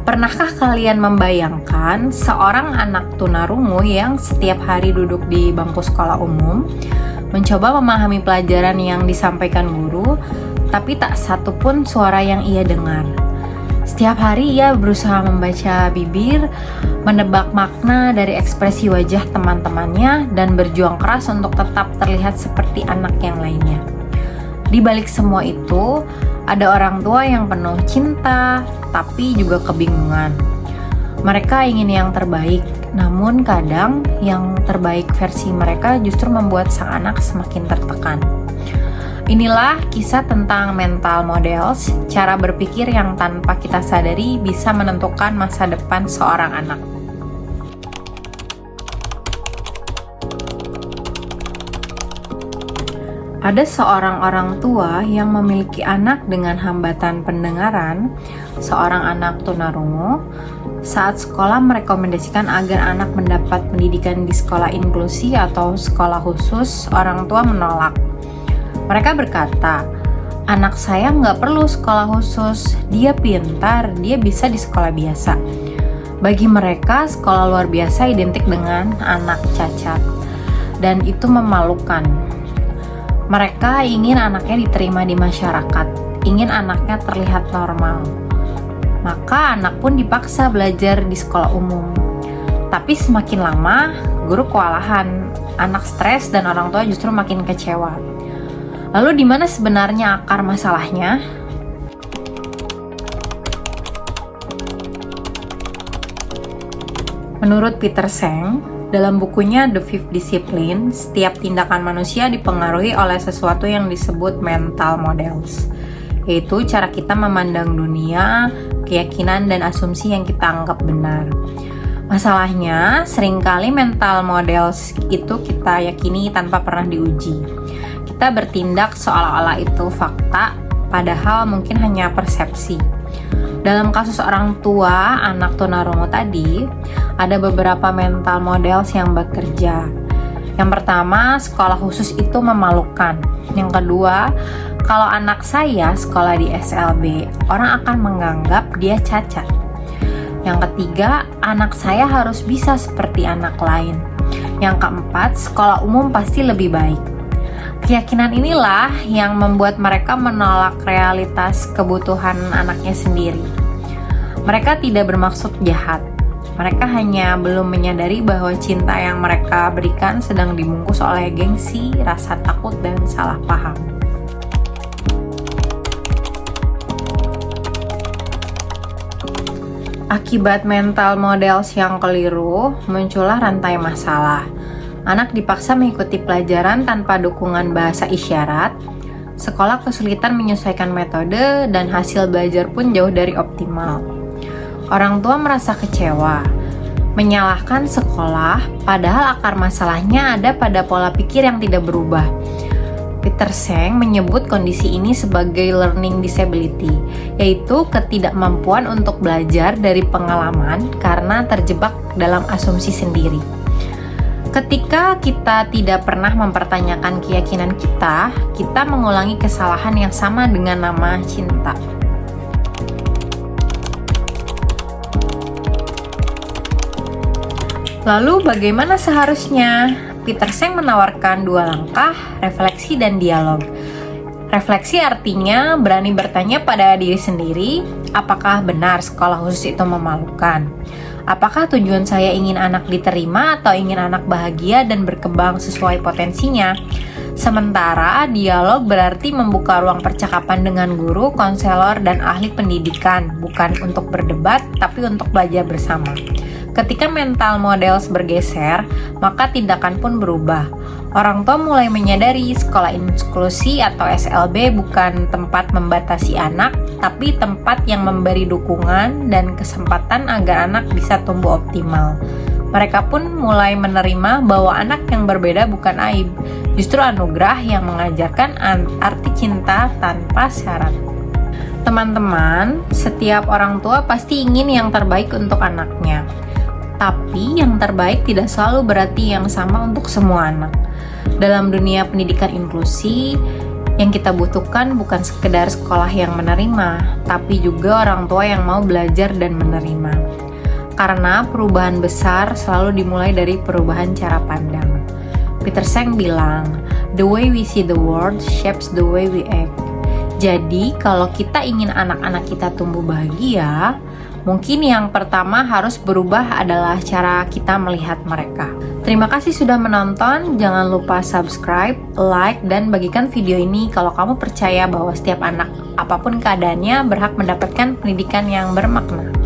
Pernahkah kalian membayangkan seorang anak tunarungu yang setiap hari duduk di bangku sekolah umum, mencoba memahami pelajaran yang disampaikan guru, tapi tak satu pun suara yang ia dengar? Setiap hari ia berusaha membaca bibir, menebak makna dari ekspresi wajah teman-temannya, dan berjuang keras untuk tetap terlihat seperti anak yang lainnya. Di balik semua itu, ada orang tua yang penuh cinta, tapi juga kebingungan. Mereka ingin yang terbaik, namun kadang yang terbaik versi mereka justru membuat sang anak semakin tertekan. Inilah kisah tentang mental models, cara berpikir yang tanpa kita sadari bisa menentukan masa depan seorang anak. Ada seorang orang tua yang memiliki anak dengan hambatan pendengaran, seorang anak tunarungu. Saat sekolah merekomendasikan agar anak mendapat pendidikan di sekolah inklusi atau sekolah khusus, orang tua menolak. Mereka berkata, "Anak saya nggak perlu sekolah khusus, dia pintar, dia bisa di sekolah biasa." Bagi mereka, sekolah luar biasa identik dengan anak cacat, dan itu memalukan. Mereka ingin anaknya diterima di masyarakat, ingin anaknya terlihat normal. Maka anak pun dipaksa belajar di sekolah umum. Tapi semakin lama, guru kewalahan, anak stres, dan orang tua justru makin kecewa. Lalu di mana sebenarnya akar masalahnya? Menurut Peter Senge, dalam bukunya The Fifth Discipline, setiap tindakan manusia dipengaruhi oleh sesuatu yang disebut mental models, yaitu cara kita memandang dunia, keyakinan, dan asumsi yang kita anggap benar. Masalahnya, seringkali mental models itu kita yakini tanpa pernah diuji. Kita bertindak seolah-olah itu fakta, padahal mungkin hanya persepsi. Dalam kasus orang tua anak tunarungu tadi, ada beberapa mental models yang bekerja. Yang pertama, sekolah khusus itu memalukan. Yang kedua, kalau anak saya sekolah di SLB, orang akan menganggap dia cacat. Yang ketiga, anak saya harus bisa seperti anak lain. Yang keempat, sekolah umum pasti lebih baik. Keyakinan inilah yang membuat mereka menolak realitas kebutuhan anaknya sendiri. Mereka tidak bermaksud jahat. Mereka hanya belum menyadari bahwa cinta yang mereka berikan sedang dibungkus oleh gengsi, rasa takut, dan salah paham. Akibat mental models yang keliru, muncullah rantai masalah. Anak dipaksa mengikuti pelajaran tanpa dukungan bahasa isyarat, sekolah kesulitan menyesuaikan metode, dan hasil belajar pun jauh dari optimal. Orang tua merasa kecewa, menyalahkan sekolah, padahal akar masalahnya ada pada pola pikir yang tidak berubah. Peter Senge menyebut kondisi ini sebagai learning disability, yaitu ketidakmampuan untuk belajar dari pengalaman karena terjebak dalam asumsi sendiri. Ketika kita tidak pernah mempertanyakan keyakinan kita, kita mengulangi kesalahan yang sama dengan nama cinta. Lalu bagaimana seharusnya? Peter Senge menawarkan dua langkah, refleksi dan dialog. Refleksi artinya berani bertanya pada diri sendiri, apakah benar sekolah khusus itu memalukan? Apakah tujuan saya ingin anak diterima atau ingin anak bahagia dan berkembang sesuai potensinya? Sementara dialog berarti membuka ruang percakapan dengan guru, konselor, dan ahli pendidikan, bukan untuk berdebat, tapi untuk belajar bersama. Ketika mental models bergeser, maka tindakan pun berubah. Orang tua mulai menyadari sekolah inklusi atau SLB bukan tempat membatasi anak, tapi tempat yang memberi dukungan dan kesempatan agar anak bisa tumbuh optimal. Mereka pun mulai menerima bahwa anak yang berbeda bukan aib, justru anugerah yang mengajarkan arti cinta tanpa syarat. Teman-teman, setiap orang tua pasti ingin yang terbaik untuk anaknya. Tapi yang terbaik tidak selalu berarti yang sama untuk semua anak. Dalam dunia pendidikan inklusi, Yang kita butuhkan bukan sekedar sekolah yang menerima, tapi juga orang tua yang mau belajar dan menerima. Karena perubahan besar selalu dimulai dari perubahan cara pandang. Peter Senge bilang, "The way we see the world shapes the way we act." Jadi, kalau kita ingin anak-anak kita tumbuh bahagia, mungkin yang pertama harus berubah adalah cara kita melihat mereka. Terima kasih sudah menonton, jangan lupa subscribe, like, dan bagikan video ini kalau kamu percaya bahwa setiap anak, apapun keadaannya, berhak mendapatkan pendidikan yang bermakna.